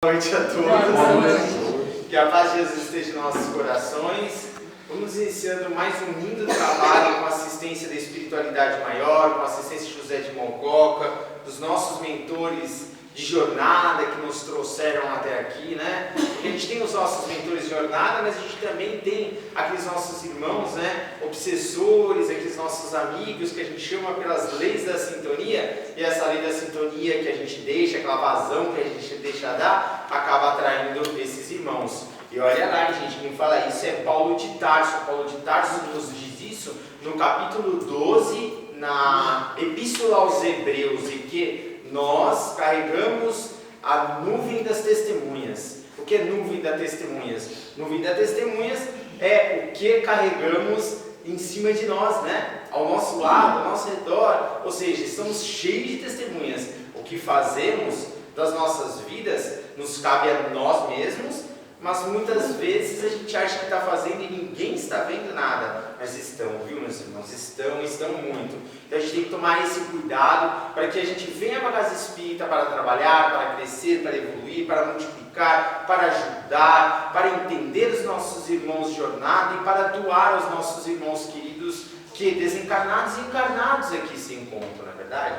Boa noite a todos. Que a paz de Jesus esteja em nossos corações. Vamos iniciando mais um lindo trabalho com a assistência da espiritualidade maior, com a assistência de José de Mococa, dos nossos mentores de jornada que nos trouxeram até aqui, né? Porque a gente tem os nossos mentores de jornada, mas a gente também tem aqueles nossos irmãos, né? Obsessores, aqueles nossos amigos que a gente chama pelas leis da sintonia, e essa lei da sintonia que a gente deixa, aquela vazão que a gente deixa dar, acaba atraindo esses irmãos. E olha lá, gente, quem fala isso é Paulo de Tarso. Paulo de Tarso nos diz isso no capítulo 12, na Epístola aos Hebreus, e que nós carregamos a nuvem das testemunhas. O que é nuvem das testemunhas? Nuvem das testemunhas é o que carregamos em cima de nós, né? Ao nosso lado, ao nosso redor. Ou seja, estamos cheios de testemunhas. O que fazemos das nossas vidas nos cabe a nós mesmos, mas muitas vezes a gente acha que está fazendo e ninguém está vendo nada. Mas estão, viu, meus irmãos? Estão muito. Então a gente tem que tomar esse cuidado para que a gente venha para a casa espírita para trabalhar, para crescer, para evoluir, para multiplicar, para ajudar, para entender os nossos irmãos de jornada e para doar aos nossos irmãos queridos que desencarnados e encarnados aqui se encontram, não é verdade?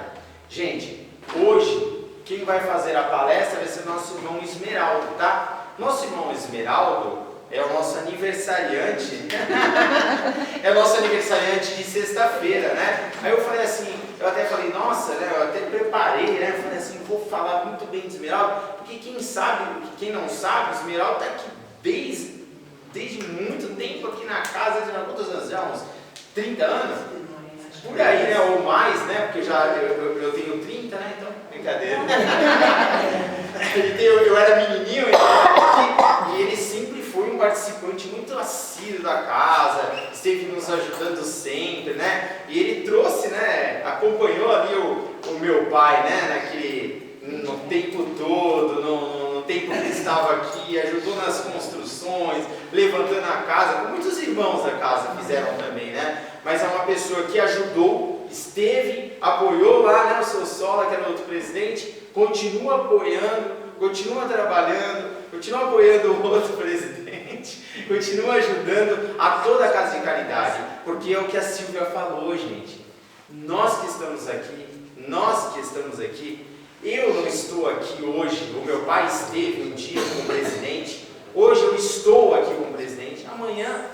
Gente, hoje quem vai fazer a palestra vai ser nosso irmão Esmeraldo, tá? Nosso irmão Esmeraldo é o nosso aniversariante, é o nosso aniversariante de sexta-feira, né? Aí eu falei assim, eu até falei, nossa, né? Eu até preparei, né? Eu falei assim, vou falar muito bem de Esmeraldo, porque quem sabe, quem não sabe, Esmeraldo está aqui desde muito tempo aqui na casa, de quantos anos já? Uns 30 anos? Por aí, né? Ou mais, né? Porque já eu tenho 30, né? Então, brincadeira. Eu era menininho e ele sempre foi um participante muito assíduo da casa, esteve nos ajudando sempre, né? E ele trouxe, né? Acompanhou ali o meu pai, né? No tempo todo, no tempo que ele estava aqui, ajudou nas construções, levantando a casa, como muitos irmãos da casa fizeram também, né? Mas é uma pessoa que ajudou, esteve, apoiou lá, né, o seu Sola, que era o outro presidente, continua apoiando, continua trabalhando, continua apoiando o outro presidente, continua ajudando a toda a casa de caridade, porque é o que a Silvia falou, gente. Nós que estamos aqui, eu não estou aqui hoje, o meu pai esteve um dia como presidente, hoje eu estou aqui como presidente, amanhã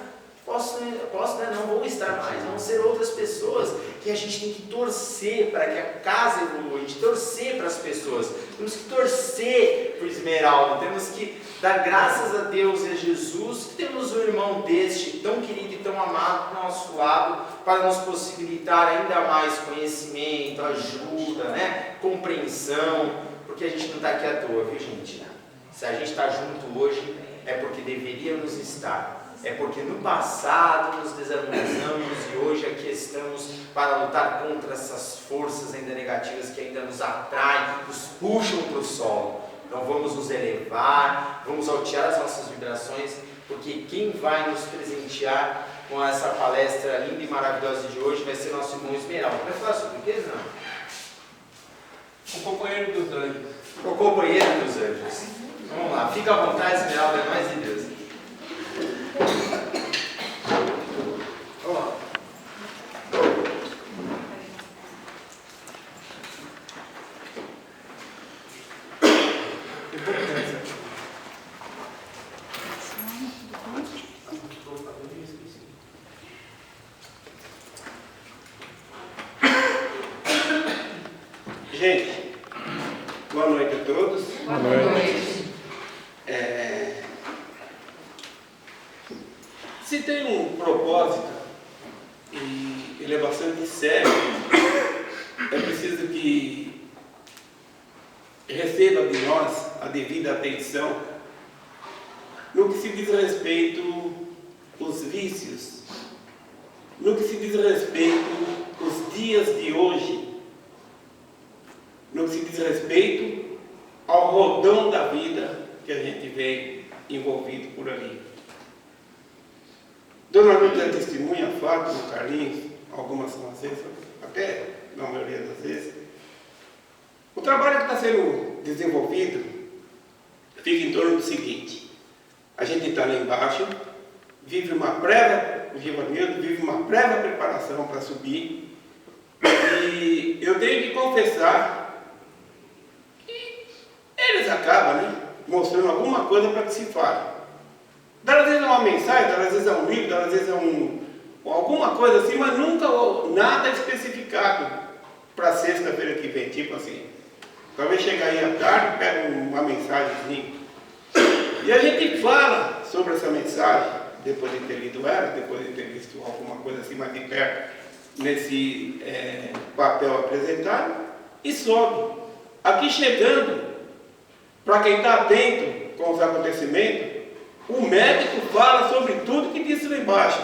não vou estar mais, vão ser outras pessoas, que a gente tem que torcer para que a casa evolua, a gente torcer para as pessoas, temos que torcer para o Esmeraldo, temos que dar graças a Deus e a Jesus, que temos um irmão deste, tão querido e tão amado do nosso lado, para nos possibilitar ainda mais conhecimento, ajuda, né? Compreensão, porque a gente não está aqui à toa, viu, gente? Se a gente está junto hoje, é porque deveríamos estar. É porque no passado nos desarmonizamos e hoje aqui estamos para lutar contra essas forças ainda negativas que ainda nos atraem, nos puxam para o solo. Então vamos nos elevar, vamos altear as nossas vibrações, porque quem vai nos presentear com essa palestra linda e maravilhosa de hoje vai ser nosso irmão Esmeraldo. Vai falar sobre o que, não? O companheiro dos anjos. O companheiro dos anjos. Vamos lá, fica à vontade, Esmeraldo, é mais de Deus. Gente, boa noite a todos. Boa noite. Se tem um propósito, e ele é bastante sério, é preciso que receba de nós a devida atenção no que se diz respeito aos vícios, no que se diz respeito aos dias de hoje, no que se diz respeito ao rodão da vida que a gente vem envolvido por ali. Dona Lourdes é testemunha, Fátima, Carlinhos, algumas são vezes, até na maioria das vezes. O trabalho que está sendo desenvolvido fica em torno do seguinte: a gente está lá embaixo, vive uma prévia preparação para subir, e eu tenho que confessar que eles acabam, né, mostrando alguma coisa para que se fale. Às vezes é uma mensagem, às vezes é um livro, às vezes é alguma coisa assim, mas nunca nada especificado para sexta-feira que vem, tipo assim. Talvez chegar aí à tarde, pega uma mensagenzinha. E a gente fala sobre essa mensagem, depois de ter lido ela, depois de ter visto alguma coisa assim mais de perto, nesse papel apresentado, e sobe. Aqui chegando, para quem está atento com os acontecimentos, o médico fala sobre tudo que disse lá embaixo.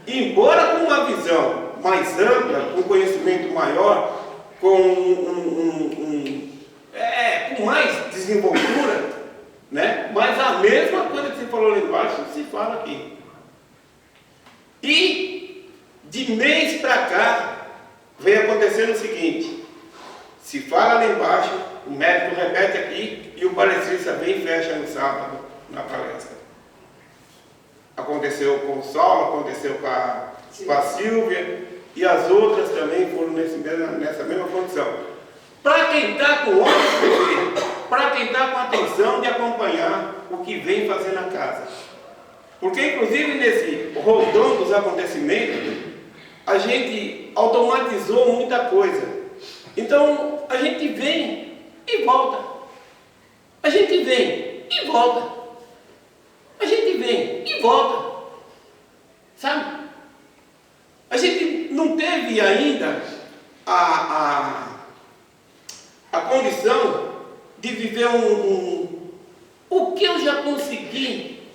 Embora com uma visão mais ampla, com conhecimento maior, com mais desenvoltura, né? Mas a mesma coisa que você falou lá embaixo se fala aqui. E de mês para cá vem acontecendo o seguinte: se fala lá embaixo, o médico repete aqui e o palestrista vem e fecha no sábado na palestra. Aconteceu com o Saulo, aconteceu com a Silvia, e as outras também foram nessa mesma condição. Para quem está com olhos, para quem está com atenção de acompanhar o que vem fazer na casa. Porque, inclusive, nesse rodão dos acontecimentos, a gente automatizou muita coisa. Então, a gente vem e volta. A gente vem e volta. A gente vem e volta, sabe? A gente não teve ainda a condição de viver o que eu já consegui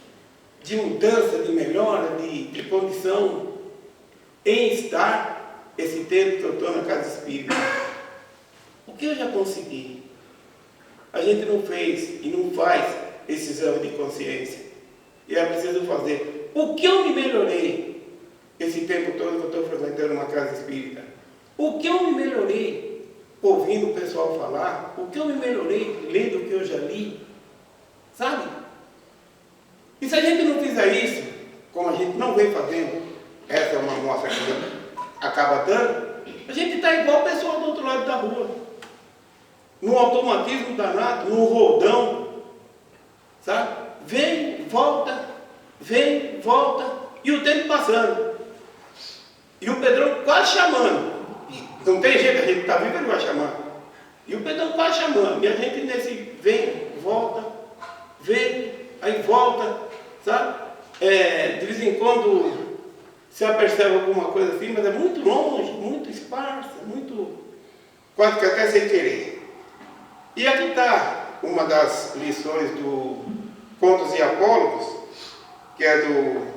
de mudança, de melhora, de condição em estar esse tempo que eu estou na casa espírita. O que eu já consegui? A gente não fez e não faz esse exame de consciência. E é preciso fazer. O que eu me melhorei esse tempo todo que eu estou frequentando uma casa espírita? O que eu me melhorei ouvindo o pessoal falar? O que eu me melhorei lendo o que eu já li? Sabe? E se a gente não fizer isso, como a gente não vem fazendo, essa é uma amostra que acaba dando, a gente está igual o pessoal do outro lado da rua. No automatismo danado, no rodão, sabe? Vem, volta, e o tempo passando. E o Pedrão quase chamando. Não tem jeito, a gente está vivo, ele vai chamar. E o Pedrão quase chamando. E a gente nesse vem, aí volta, sabe? De vez em quando se apercebe alguma coisa assim, mas é muito longe, muito esparsa, muito, quase que até sem querer. E aqui está uma das lições do Contos e Apólogos, que é do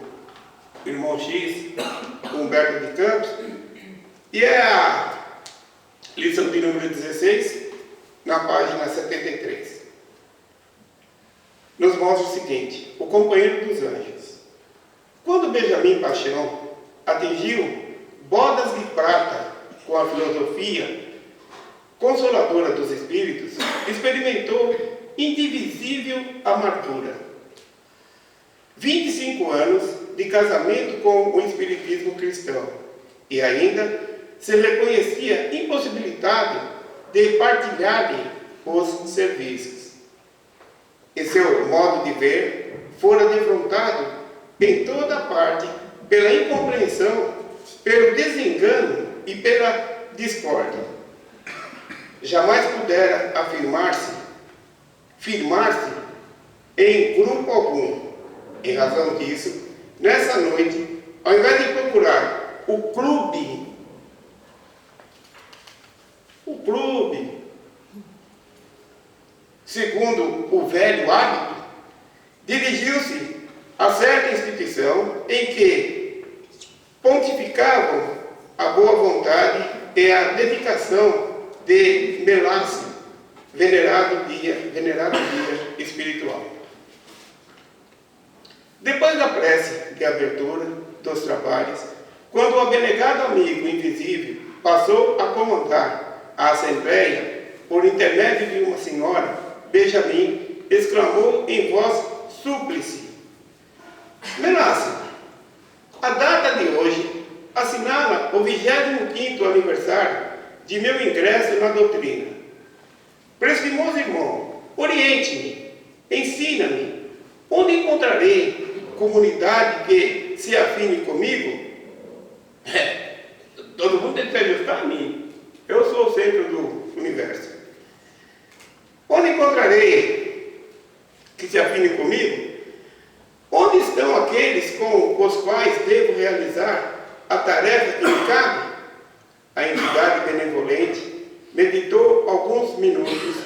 irmão X, Humberto de Campos, e é a lição de número 16, na página 73. Nos mostra o seguinte: o companheiro dos anjos. Quando Benjamin Paixão atingiu bodas de prata com a filosofia consoladora dos espíritos, experimentou indivisível amargura. 25 anos de casamento com o espiritismo cristão, e ainda se reconhecia impossibilitado de partilhar-lhe os serviços. E seu modo de ver fora defrontado em toda parte pela incompreensão, pelo desengano e pela discórdia. Jamais pudera firmar-se em grupo algum. Em razão disso, nessa noite, ao invés de procurar o clube, segundo o velho hábito, dirigiu-se a certa instituição em que pontificavam a boa vontade e a dedicação de Melácio, venerado guia espiritual. Depois da prece de abertura dos trabalhos, quando o abnegado amigo invisível passou a comandar a assembleia por intermédio de uma senhora, Benjamin exclamou em voz súplice: Melácio, a data de hoje assinala o 25º aniversário de meu ingresso na doutrina. Prestimoso irmão, oriente-me, ensina-me, onde encontrarei comunidade que se afine comigo? Todo mundo tem que se ajustar a mim. Eu sou o centro do universo. Onde encontrarei que se afine comigo? Onde estão aqueles com os quais devo realizar a tarefa que me cabe? A entidade benevolente meditou alguns minutos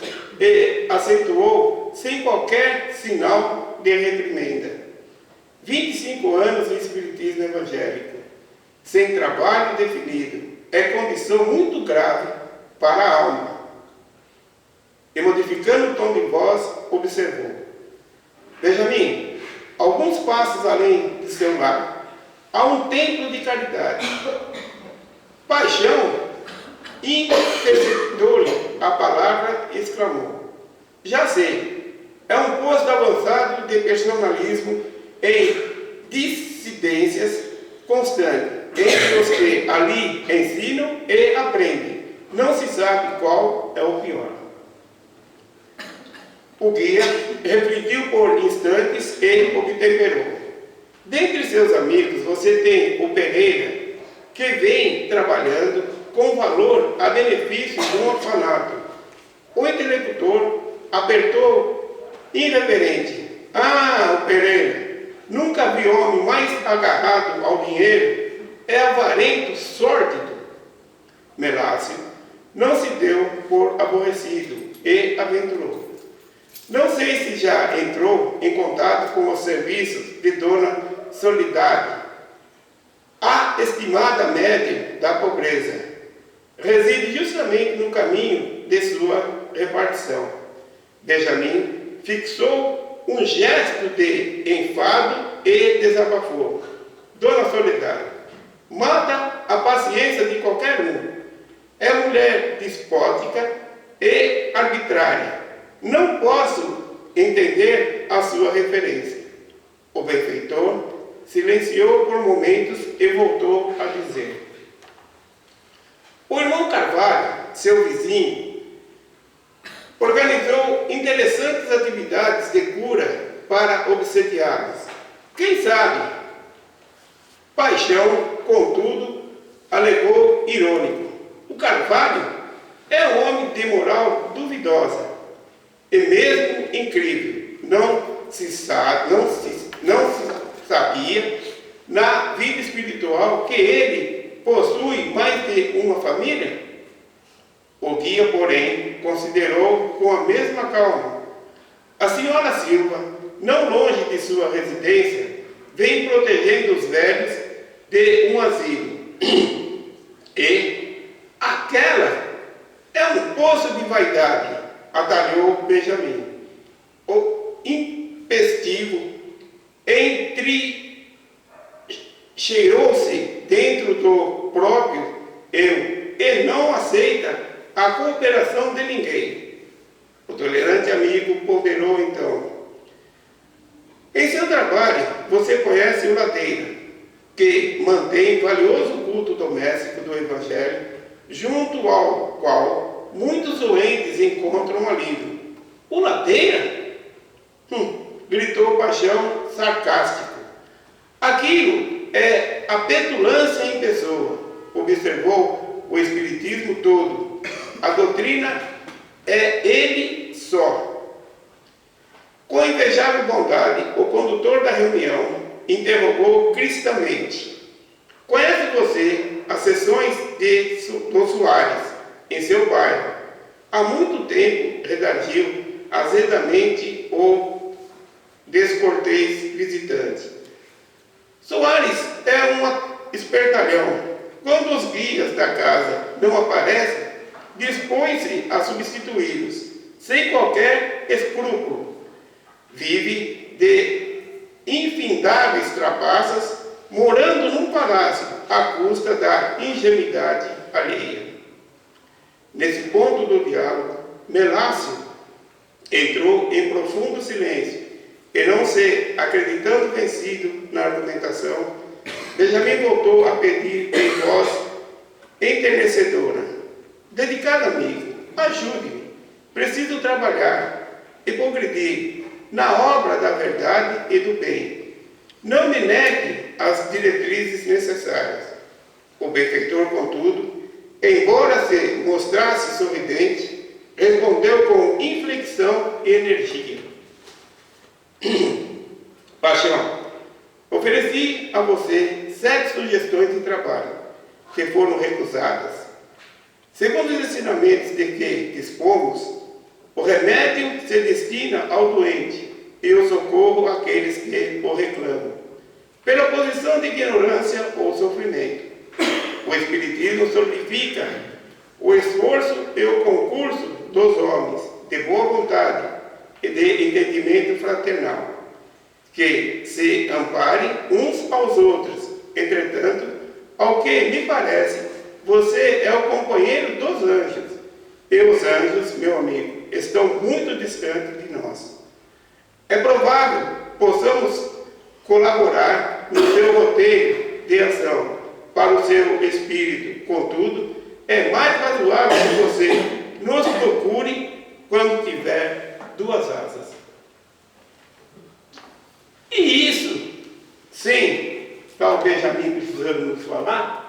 e acentuou sem qualquer sinal de reprimenda: 25 anos de espiritismo evangélico, sem trabalho definido, é condição muito grave para a alma. E modificando o tom de voz, observou: Benjamin, alguns passos além de seu lar, há um templo de caridade. Paixão interceptou-lhe a palavra e exclamou: Já sei, é um posto avançado de personalismo em dissidências constantes entre os que ali ensinam e aprendem. Não se sabe qual é o pior. O guia refletiu por instantes e obtemperou: Dentre seus amigos, você tem o Pereira, que vem trabalhando com valor a benefício de um orfanato. O interlocutor apertou irreverente: Ah, o Pereira! Nunca vi homem mais agarrado ao dinheiro. É avarento, sórdido. Melácio não se deu por aborrecido e aventurou: Não sei se já entrou em contato com os serviços de Dona Soledade, a estimada média da pobreza. Reside justamente no caminho de sua repartição. Benjamin fixou um gesto de enfado e desabafou: Dona Soledade mata a paciência de qualquer um. É mulher despótica e arbitrária. Não posso entender a sua referência. O benfeitor silenciou por momentos e voltou a dizer: O irmão Carvalho, seu vizinho, organizou interessantes atividades de cura para obsediados. Quem sabe? Paixão, contudo, alegou irônico: O Carvalho é um homem de moral duvidosa e mesmo incrível. Não se sabia na vida espiritual que ele possui mais de uma família? O guia, porém, considerou com a mesma calma: A senhora Silva, não longe de sua residência, vem protegendo os velhos de um asilo. E aquela é um poço de vaidade, atalhou Benjamin. O impestivo encheirou-se dentro do próprio eu e não aceita a cooperação de ninguém. O tolerante amigo ponderou então: Em seu trabalho, você conhece o Ladeira, que mantém valioso culto doméstico do Evangelho, junto ao qual muitos doentes encontram alívio. O Ladeira? Gritou Paixão sarcástico. Aquilo é a petulância em pessoa, observou o espiritismo todo. A doutrina é ele só. Com invejável bondade, o condutor da reunião interrogou cristamente: Conhece você as sessões do Soares em seu bairro? Há muito tempo, redarguiu azedamente o descortês visitante. Soares é um espertalhão. Quando os guias da casa não aparecem, dispõe-se a substituí-los, sem qualquer escrúpulo. Vive de infindáveis trapaças, morando num palácio, à custa da ingenuidade alheia. Nesse ponto do diálogo, Melácio entrou em profundo silêncio e, não se acreditando vencido na argumentação, Benjamin voltou a pedir em voz enternecedora: dedicado amigo, ajude-me, preciso trabalhar e progredir na obra da verdade e do bem. Não me negue as diretrizes necessárias. O benfeitor, contudo, embora se mostrasse sorridente, respondeu com inflexão e energia: Paixão, ofereci a você 7 sugestões de trabalho, que foram recusadas. Segundo os ensinamentos de que dispomos, o remédio se destina ao doente e o socorro àqueles que o reclamam, pela posição de ignorância ou sofrimento. O Espiritismo solidifica o esforço e o concurso dos homens de boa vontade e de entendimento fraternal, que se amparem uns aos outros. Entretanto, ao que me parece, você é o companheiro dos anjos, e os anjos, meu amigo, estão muito distantes de nós. É provável possamos colaborar no seu roteiro de ação para o seu espírito. Contudo, é mais razoável que você nos procure quando tiver 2 asas. E isso, sim, está o Benjamin precisando nos falar,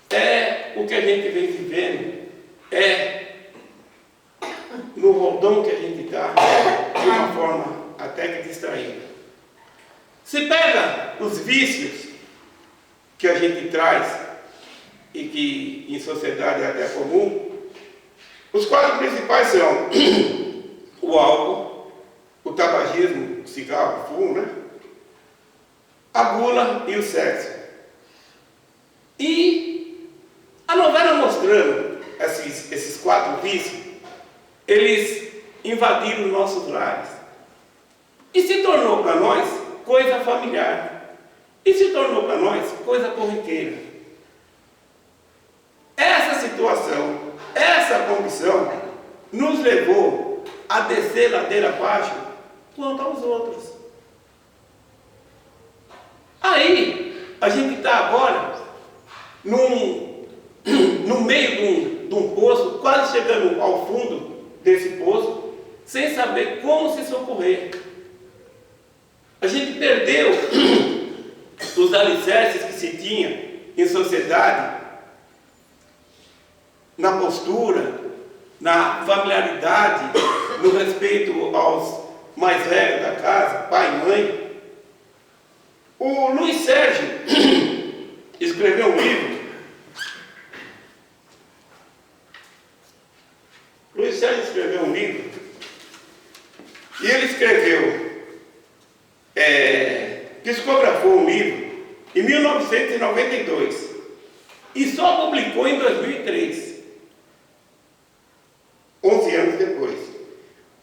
é o que a gente vem vivendo, é no rodão que a gente está, de uma forma até que distraída. Se pega os vícios que a gente traz e que em sociedade é até comum, os 4 principais são o álcool, o tabagismo, o cigarro, o fumo, né? A gula e o sexo. E a novela mostrando esses 4 vícios, eles invadiram nossos lares. E se tornou para nós coisa familiar. E se tornou para nós coisa corriqueira. Essa situação, essa condição, nos levou a descer ladeira abaixo quanto aos outros. Aí, a gente está agora no meio de um poço, quase chegando ao fundo desse poço, sem saber como se socorrer. A gente perdeu os alicerces que se tinha em sociedade, na postura, na familiaridade, no respeito aos mais velhos da casa, pai e mãe. O Luiz Sérgio escreveu um livro. Luiz Sérgio escreveu um livro e ele escreveu, psicografou um livro em 1992 e só publicou em 2003, 11 anos depois.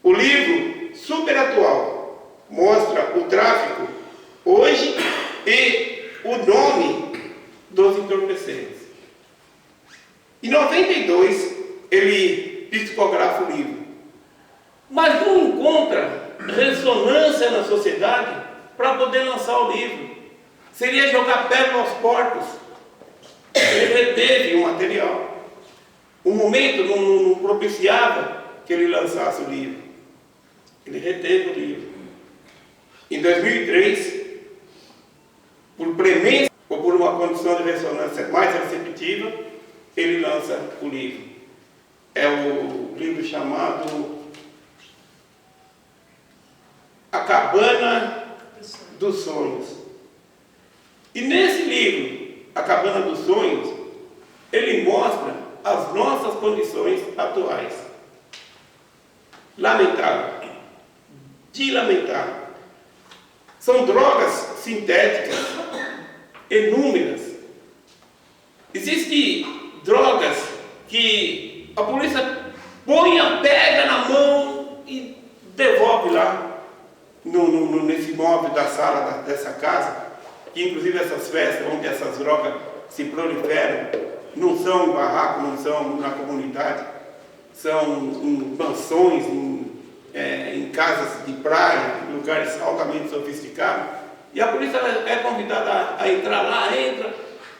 O livro, super atual, mostra o tráfico hoje e o nome dos entorpecentes. Em 92, ele psicografa o livro, mas não encontra ressonância na sociedade para poder lançar o livro. Seria jogar pedra aos porcos. Ele reteve o material. O momento não propiciava que ele lançasse o livro. Ele reteve o livro. Em 2003, por premência ou por uma condição de ressonância mais receptiva, ele lança o livro. É o livro chamado A Cabana dos Sonhos. E nesse livro, A Cabana dos Sonhos, ele mostra as nossas condições atuais. Lamentável. De lamentável. São drogas sintéticas, inúmeras. Existem drogas que a polícia põe, pega na mão e devolve lá nesse móvel da sala dessa casa, que inclusive essas festas onde essas drogas se proliferam não são em barraco, não são na comunidade, são em mansões, em casas de praia, em lugares altamente sofisticados, e a polícia é convidada a entrar lá, entra,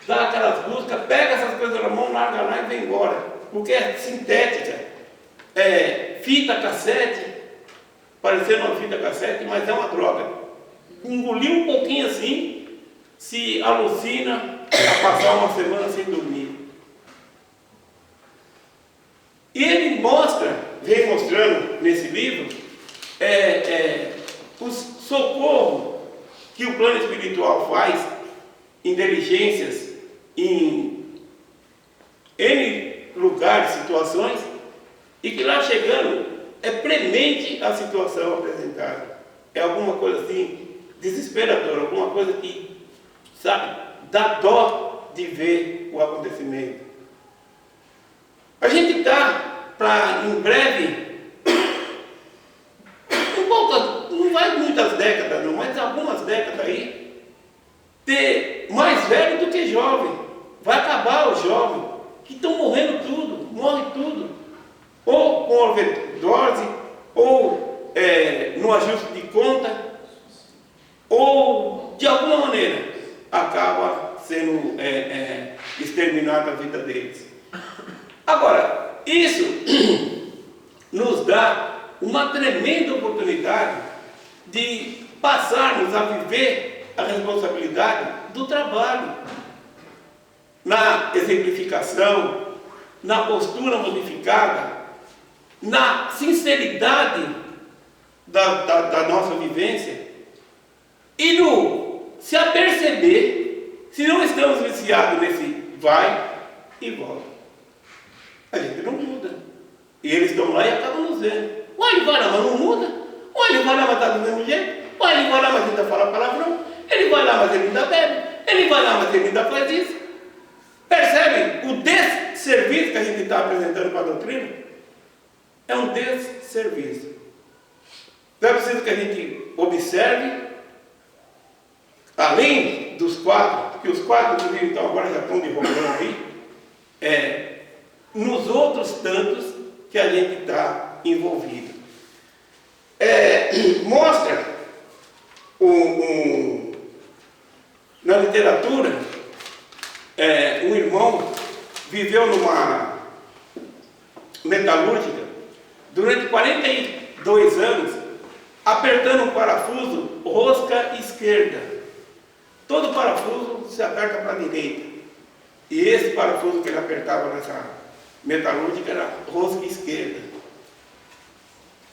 dá aquelas buscas, pega essas coisas na mão, larga lá e vem embora, porque é sintética, é fita cassete, parecendo uma fita cassete, mas é uma droga. Engoliu um pouquinho assim, se alucina a passar uma semana sem dormir. E ele vem mostrando nesse livro, o socorro que o plano espiritual faz em inteligências, em N lugares, situações, e que lá chegando é premente a situação apresentada. É alguma coisa assim, desesperadora, alguma coisa que, sabe, dá dó de ver o acontecimento. A gente está para, em breve, não vai muitas décadas não, mas algumas décadas aí, ter mais velho do que jovem. Vai acabar os jovens, que estão morrendo tudo, morre tudo. Ou com overdose, ou no ajuste de conta, ou de alguma maneira acaba sendo exterminada a vida deles. Agora, isso nos dá uma tremenda oportunidade de passarmos a viver a responsabilidade do trabalho, na exemplificação, na postura modificada, na sinceridade da nossa vivência e no se aperceber se não estamos viciados nesse vai e volta. A gente não muda. E eles estão lá e acabam nos vendo. Ué, ele vai lá, mas não muda. Ué, ele vai lá, mas está do mesmo jeito. Ué, ele vai lá, mas ainda fala palavrão. Ele vai lá, mas ele ainda bebe. Ele vai lá, mas ele ainda faz isso. Percebe o desserviço que a gente está apresentando para a doutrina? É um desserviço. Então é preciso que a gente observe, além dos quatro, que os quatro, inclusive, então, agora já estão divulgando aí, nos outros tantos que a gente está envolvido. Mostra na literatura, um irmão viveu numa metalúrgica durante 42 anos, apertando um parafuso rosca esquerda. Todo parafuso se aperta para a direita. E esse parafuso que ele apertava nessa metalúrgica era rosca esquerda.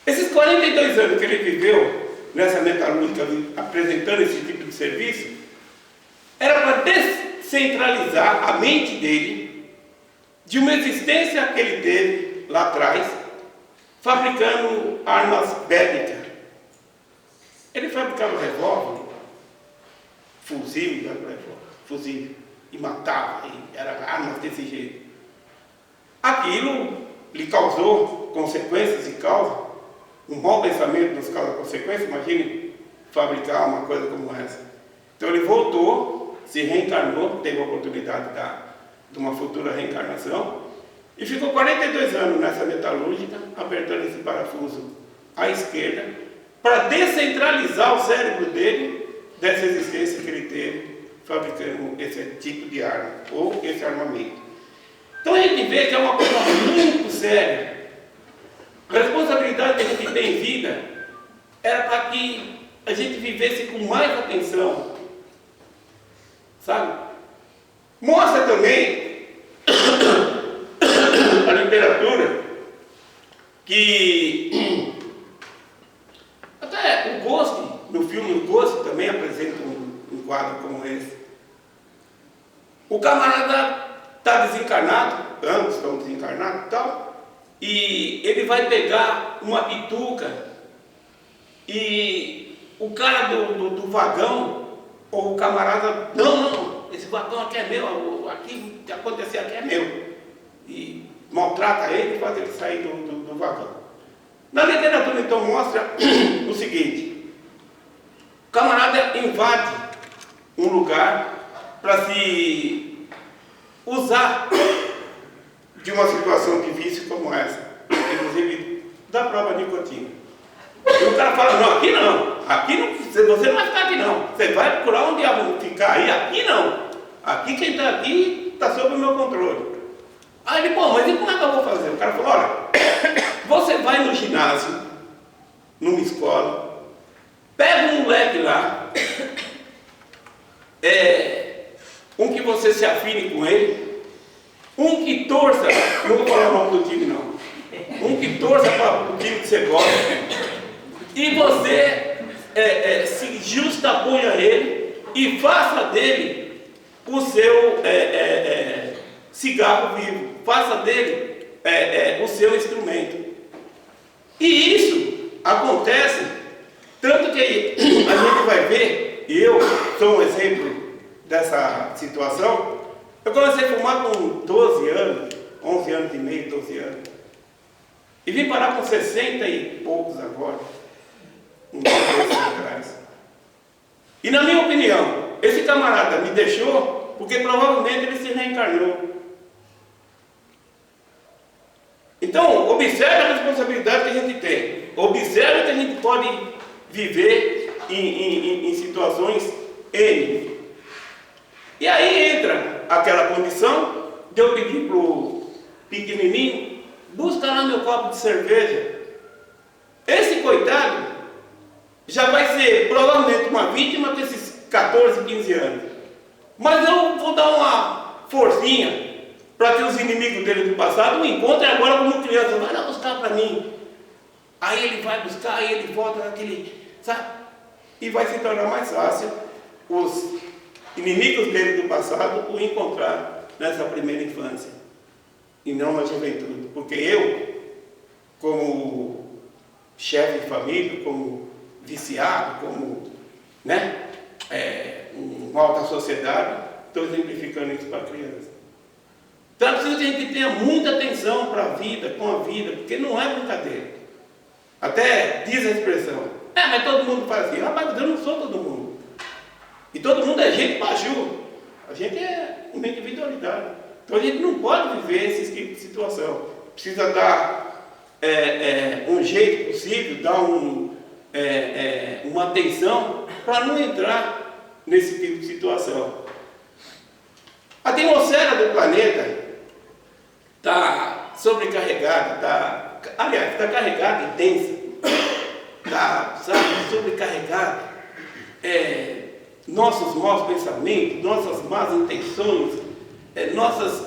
Esses 42 anos que ele viveu nessa metalúrgica, apresentando esse tipo de serviço, era para descentralizar a mente dele de uma existência que ele teve lá atrás, fabricando armas bélicas. Ele fabricava revólver, fuzil, e matava, e era armas desse jeito. Aquilo lhe causou consequências e causa, um mau pensamento nos causa consequências. Imagine fabricar uma coisa como essa. Então ele voltou, se reencarnou, teve a oportunidade de uma futura reencarnação, e ficou 42 anos nessa metalúrgica, apertando esse parafuso à esquerda, para descentralizar o cérebro dele dessa existência que ele teve, fabricando esse tipo de arma, ou esse armamento. Então a gente vê que é uma coisa muito séria. A responsabilidade que a gente tem em vida era para que a gente vivesse com mais atenção, sabe? Mostra também a literatura que até o Ghost, no filme O Ghost, também apresenta um quadro como esse. O camarada está desencarnado, ambos estão desencarnados e tal, e ele vai pegar uma bituca, e o cara do vagão, ou o camarada, não, esse vagão aqui é meu, aqui que acontecer aqui é meu, e maltrata ele e faz ele sair do vagão. Na literatura então mostra o seguinte: o camarada invade um lugar para se usar de uma situação de vício como essa, inclusive da própria nicotina. E o cara fala, não, aqui não, você não vai ficar aqui não, você vai procurar onde ficar aí, aqui não, aqui quem está aqui está sob o meu controle. Aí ele, mas e como é que eu vou fazer? O cara falou, olha, você vai no ginásio, numa escola, pega um moleque lá, um que você se afine com ele, um que torça, não vou falar o nome do time não, um que torça para o time que você gosta, e você se justaponha a ele e faça dele o seu cigarro vivo, faça dele o seu instrumento. E isso acontece, tanto que a gente vai ver, e eu sou um exemplo dessa situação. Eu comecei a fumar com 12 anos, 11 anos e meio, 12 anos. E vim parar com 60 e poucos agora, uns meses atrás. E na minha opinião, esse camarada me deixou porque provavelmente ele se reencarnou. Então, observe a responsabilidade que a gente tem. Observe que a gente pode viver em situações N. E aí entra aquela condição de eu pedir para o pequenininho, busca lá meu copo de cerveja. Esse coitado já vai ser provavelmente uma vítima desses 14, 15 anos. Mas eu vou dar uma forcinha para que os inimigos dele do passado o encontrem agora como criança. Vai lá buscar para mim. Aí ele vai buscar, aí ele volta naquele, sabe? E vai se tornar mais fácil os inimigos dele do passado o encontrar nessa primeira infância e não na juventude. Porque eu, como chefe de família, como viciado, como um alta sociedade, estou exemplificando isso para a criança. Então é preciso que a gente tenha muita atenção para a vida, com a vida, porque não é brincadeira. Até diz a expressão, mas todo mundo faz assim. Rapaz, eu não sou todo mundo. E todo mundo é gente paju. A gente é uma individualidade. Então a gente não pode viver esse tipo de situação. Precisa dar um jeito possível, dar uma atenção para não entrar nesse tipo de situação. A atmosfera do planeta está sobrecarregada, está carregada e densa, está, sobrecarregada. Nossos maus pensamentos, nossas más intenções, nossas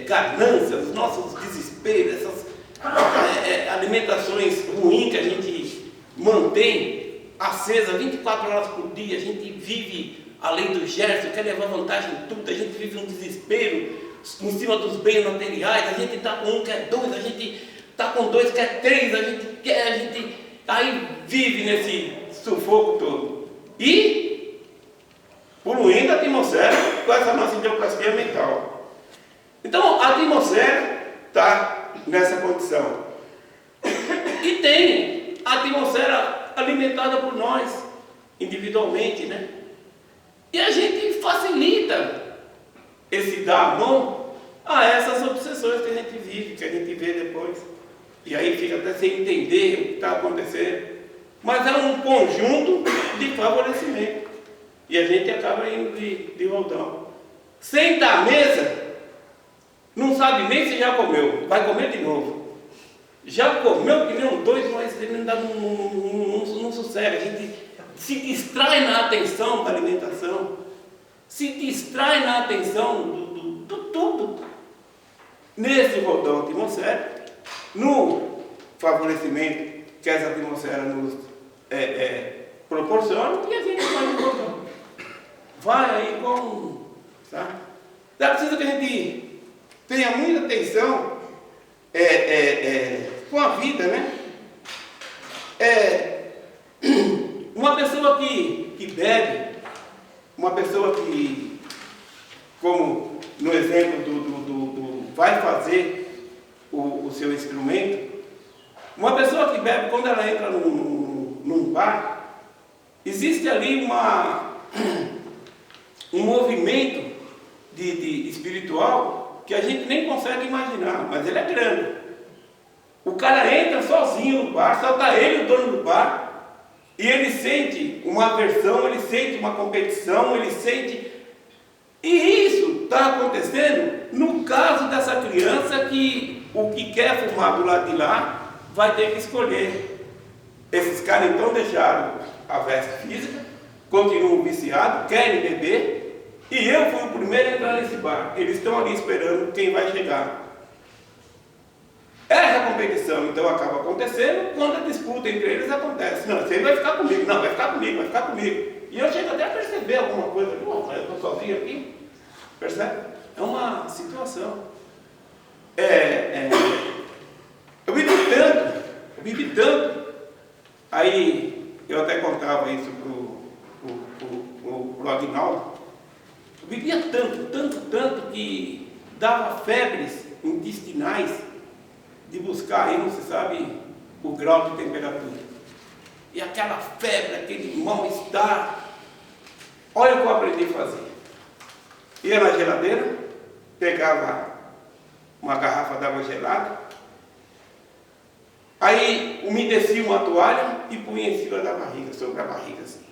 ganâncias, nossos desesperos, essas alimentações ruins que a gente mantém acesa 24 horas por dia, a gente vive a lei do Gerson, quer levar vantagem em tudo, a gente vive um desespero em cima dos bens materiais, a gente está com um, quer dois, a gente está com dois, quer três, a gente aí vive nesse sufoco todo. E poluindo a atmosfera com essa nossa idiocracia mental. Então a atmosfera está nessa condição. E tem a atmosfera alimentada por nós, individualmente, né? E a gente facilita esse dar a mão a essas obsessões que a gente vive, que a gente vê depois. E aí fica até sem entender o que está acontecendo. Mas é um conjunto de favorecimento. E a gente acaba indo de roldão. Senta à mesa, não sabe nem se já comeu, vai comer de novo. Já comeu que nem um doido, mas ele não sossega. A gente se distrai na atenção da alimentação, se distrai na atenção do tudo. Nesse roldão atmosférico, no favorecimento que essa atmosfera nos proporciona, e a gente vai no roldão. Vai aí com... Sabe? É preciso que a gente tenha muita atenção com a vida, né? Uma pessoa que bebe, uma pessoa que, como no exemplo do vai fazer o seu instrumento, uma pessoa que bebe, quando ela entra num bar, existe ali um movimento de espiritual que a gente nem consegue imaginar, mas ele é grande. O cara entra sozinho no bar, só está ele, o dono do bar, e ele sente uma aversão, ele sente uma competição, ele sente... E isso está acontecendo no caso dessa criança que o que quer fumar do lado de lá vai ter que escolher. Esses caras então deixaram a veste física, continuam viciados, querem beber, e eu fui o primeiro a entrar nesse bar. Eles estão ali esperando quem vai chegar. Essa competição então acaba acontecendo quando a disputa entre eles acontece. Não, você vai ficar comigo, não, vai ficar comigo, vai ficar comigo. E eu chego até a perceber alguma coisa, pô, mas eu estou sozinho aqui. Percebe? É uma situação. Eu vivi tanto. Aí eu até contava isso pro Aguinaldo. Eu vivia tanto que dava febres intestinais de buscar aí, não se sabe o grau de temperatura. E aquela febre, aquele mal-estar. Olha o que eu aprendi a fazer. Ia na geladeira, pegava uma garrafa d'água gelada, aí umedecia uma toalha e punha em cima da barriga, sobre a barriga assim.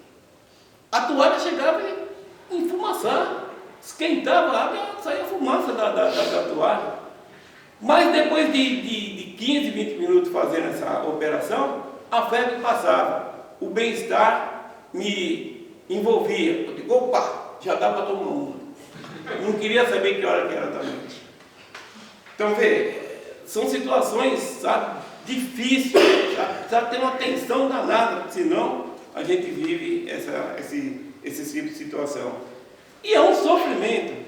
A toalha chegava e enfumaçava, esquentava a água e saía fumaça da toalha. Mas depois de 15, 20 minutos fazendo essa operação, a febre passava, o bem-estar me envolvia. Eu digo, opa, já dá para tomar uma. Não queria saber que hora que era também. Então, vê, são situações, sabe, difíceis, sabe, tem uma tensão danada, senão a gente vive esse tipo de situação. E é um sofrimento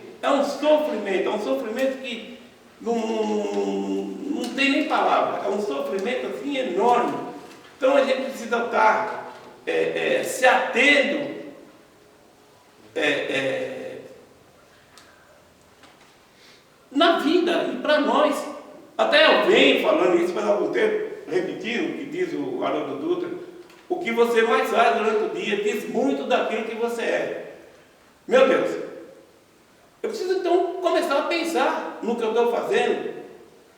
que não tem nem palavra, é um sofrimento assim enorme. Então a gente precisa estar se atendo na vida e para nós. Até eu venho falando isso faz algum tempo, repetindo o que diz o Haroldo Dutra: o que você mais faz durante o dia diz muito daquilo que você é. Meu Deus, eu preciso então começar a pensar no que eu estou fazendo,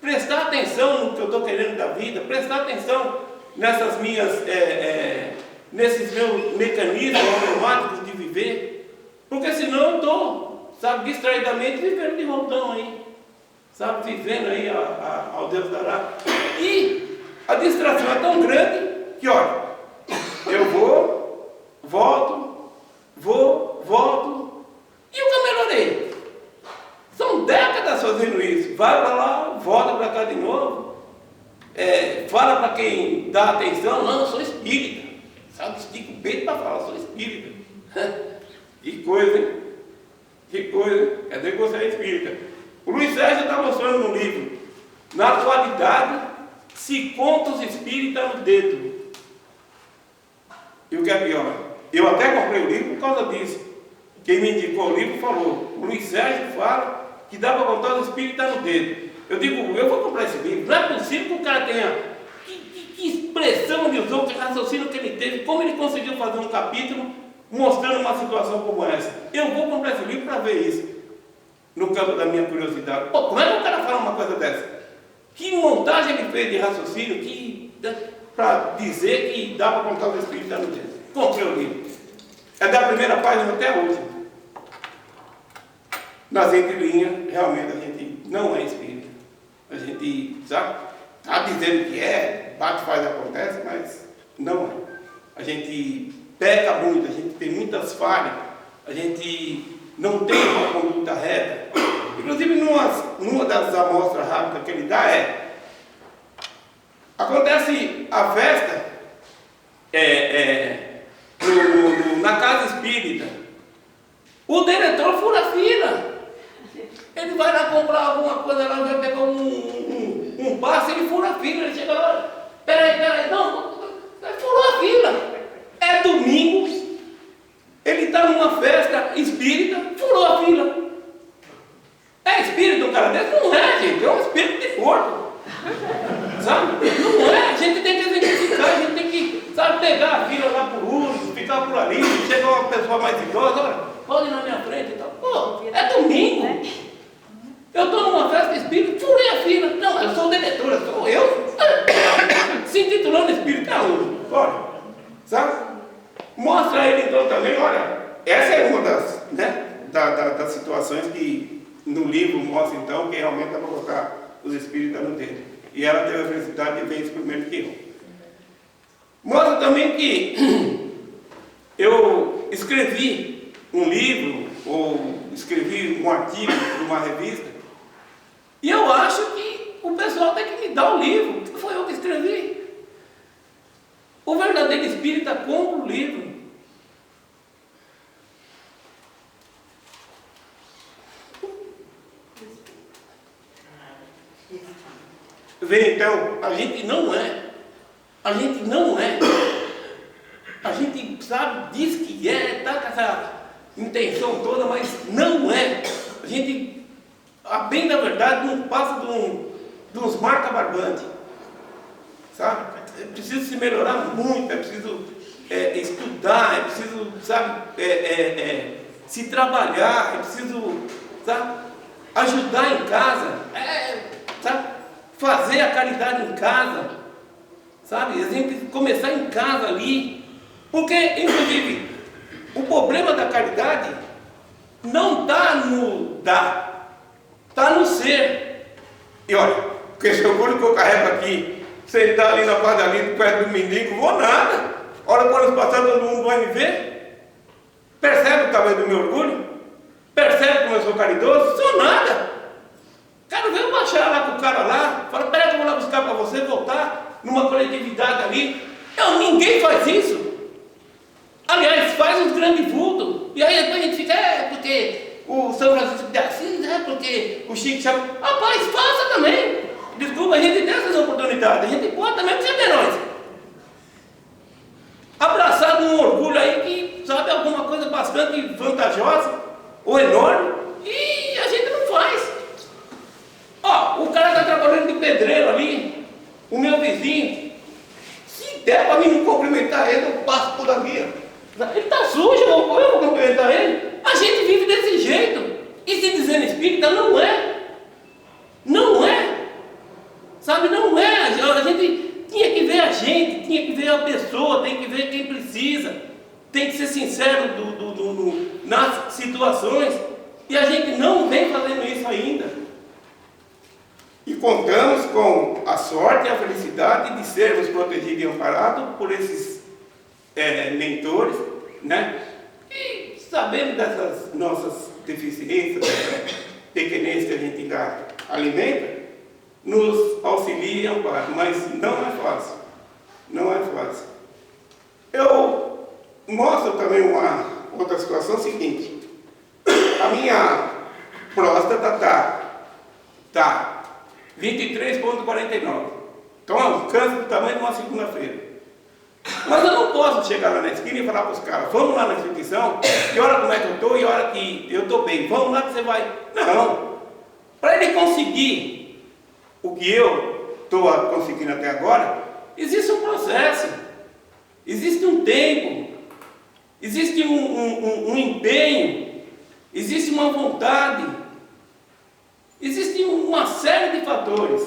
prestar atenção no que eu estou querendo da vida, prestar atenção nessas minhas, nesses meus mecanismos automáticos de viver, porque senão eu estou, sabe, distraidamente vivendo de roldão aí, sabe, vivendo aí ao Deus dará. E a distração é tão grande que, olha, eu volto, e eu já melhorei. São décadas fazendo isso. Vai para lá, volta para cá de novo. Fala para quem dá atenção, não, eu sou espírita. Sabe, estica o peito para falar, eu sou espírita. Que coisa, hein? Que coisa. Quer dizer que você é espírita. O Luiz Sérgio está mostrando no livro: na atualidade se conta os espíritas no dedo. E o que é pior? Eu até comprei o livro por causa disso. Quem me indicou o livro falou: o Luiz Sérgio fala que dá para contar os espíritas no dedo. Eu digo, eu vou comprar esse livro. Não é possível que o cara tenha... Que expressão ele usou, que raciocínio que ele teve, como ele conseguiu fazer um capítulo mostrando uma situação como essa. Eu vou comprar esse livro para ver isso. No campo da minha curiosidade. Pô, como é que o cara fala uma coisa dessa? Que montagem ele fez de raciocínio para dizer que dá para contar os espíritas no dedo. Comprei o livro. É da primeira página até a última. Nas entrelinhas, realmente a gente não é espírita. A gente sabe, está dizendo que bate, faz, acontece, mas não é. A gente peca muito, a gente tem muitas falhas, a gente não tem uma conduta reta. Inclusive, numa das amostras rápidas que ele dá acontece a festa na casa espírita. O diretor fura a fila. Ele vai lá comprar alguma coisa lá, vai pegar um passe, ele fura a fila, ele chega lá, peraí, não, furou a fila. É domingo, ele está numa festa espírita, furou a fila. É espírito um cara desse? Não é, gente, é um espírito de corpo. Sabe? Não é, a gente tem que identificar, a gente tem que, sabe, pegar a fila lá por último, ficar por ali, chegar uma pessoa mais idosa, olha, pode ir na minha frente e tal. Pô, é domingo. Eu estou numa festa espírita, furei a fila. Não, eu sou o diretor, sou eu. das situações que no livro mostra então que realmente dá para colocar os espíritos no dentro. E ela teve a felicidade de ver isso primeiro que eu. Mostra também que eu escrevi um livro, ou escrevi um artigo para uma revista, e eu acho que o pessoal tem que me dar o livro, porque foi eu que escrevi. O verdadeiro espírita compra o livro. Vê então, a gente não é, a gente sabe, diz que está com essa intenção toda, mas não é. A gente, a bem da verdade, não passa de uns marca-barbantes, sabe? É preciso se melhorar muito, é preciso estudar, é preciso, sabe, se trabalhar, é preciso, sabe, ajudar em casa, sabe? Fazer a caridade em casa, sabe? A gente começar em casa ali, porque, inclusive, o problema da caridade não está no dar, está no ser. E olha, porque esse orgulho que eu carrego aqui, sentar ali na padaria, perto do mendigo, vou nada. Olha, quando passar, todo mundo vai me ver. Percebe o tamanho do meu orgulho? Percebe como eu sou caridoso? Sou nada. Quero ver eu baixar lá com o cara lá, fala, peraí que eu vou lá buscar para você, voltar numa coletividade ali. Não, ninguém faz isso. Aliás, faz uns grandes vultos. E aí depois a gente fica, porque o São Francisco de Assis, porque o Chico chama. Rapaz, faça também. Desculpa, a gente tem essas oportunidades, a gente pode também precisa ter nós. Abraçado num orgulho aí que sabe alguma coisa bastante vantajosa ou enorme, e a gente não faz. Ó, o cara está trabalhando de pedreiro ali, o meu vizinho. Se der para mim não cumprimentar ele, eu passo por ali. Ele está sujo, eu vou cumprimentar ele. A gente vive desse jeito. E se dizendo espírita, não é. Não é. Sabe, não é. A gente tinha que ver a gente, tinha que ver a pessoa, tem que ver quem precisa. Tem que ser sincero nas situações. E a gente não vem fazendo isso ainda. E contamos com a sorte e a felicidade de sermos protegidos e amparados por esses mentores, né? E sabendo dessas nossas deficiências, pequenez que a gente alimenta, nos auxilia e ampara, mas não é fácil. Não é fácil. Eu mostro também uma outra situação seguinte. A minha próstata está 23,49. Então é um câncer do tamanho de uma segunda-feira. Mas eu não posso chegar lá na esquina e falar para os caras, vamos lá na instituição, que hora como é que eu estou e hora que eu estou bem, vamos lá que você vai. Não. Para ele conseguir o que eu estou conseguindo até agora, existe um processo, existe um tempo, existe um empenho, existe uma vontade. Existe uma série de fatores.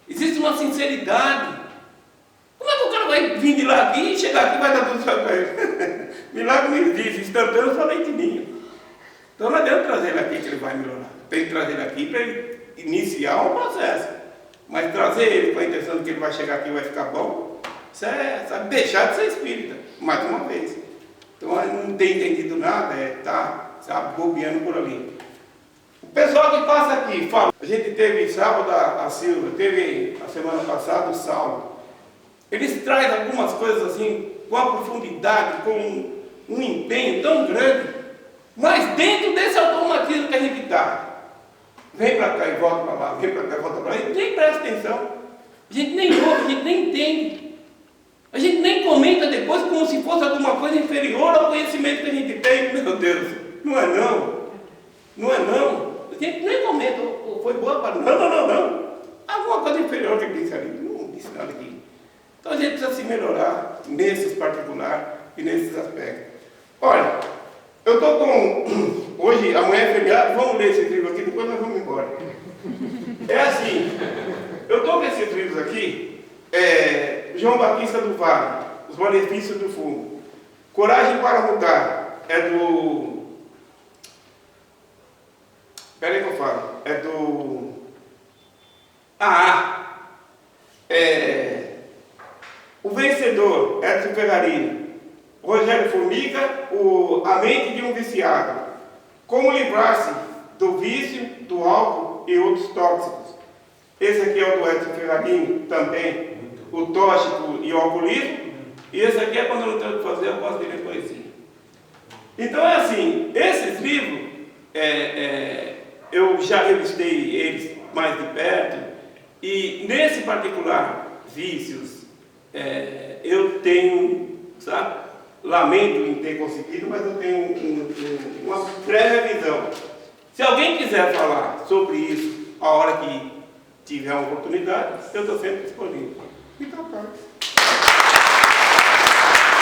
Existe uma sinceridade. Como é que o cara vai vir de lá aqui e chegar aqui e vai dar tudo certo para ele? Milagre não existe. Instantâneo só leitinho. Então não adianta trazer ele aqui que ele vai melhorar. Tem que trazer ele aqui para ele iniciar um processo. Mas trazer ele com a intenção de que ele vai chegar aqui e vai ficar bom, isso é, sabe, deixar de ser espírita, mais uma vez. Então ele não tem entendido nada, sabe, bobeando por ali. O pessoal que passa aqui fala, a gente teve sábado a Silva, teve a semana passada o Saulo. Eles trazem algumas coisas assim, com a profundidade, com um empenho tão grande, mas dentro desse automatismo que a gente está. Vem para cá e volta para lá, vem para cá e volta para lá, a gente nem presta atenção. A gente nem ouve, a gente nem entende. A gente nem comenta depois como se fosse alguma coisa inferior ao conhecimento que a gente tem. Meu Deus, não é não. Não é não. A gente nem comenta, foi boa para... Não. Alguma coisa inferior que ele disse ali. Não disse nada aqui. Então a gente precisa se melhorar nesses particulares e nesses aspectos. Olha, eu estou com... Hoje, amanhã é feriado, vamos ler esse livro aqui, depois nós vamos embora. É assim, eu estou com esses livros aqui, João Batista do Vale, Os Malefícios do Fumo. Coragem para Mudar, é do Espera aí que eu falo. É do... O Vencedor, Edson Ferrarini. Rogério Formiga, A Mente de um Viciado. Como livrar-se do vício, do álcool e outros tóxicos. Esse aqui é o do Edson Ferrarini também. O tóxico e o alcoolismo. E esse aqui é quando eu não tenho o que fazer, eu posso ler poesia. Então é assim, esses livros, eu já revistei eles mais de perto, e nesse particular, Vícios, eu tenho, sabe, lamento em ter conseguido, mas eu tenho uma prévia visão. Se alguém quiser falar sobre isso, a hora que tiver uma oportunidade, eu estou sempre disponível. Então, cara.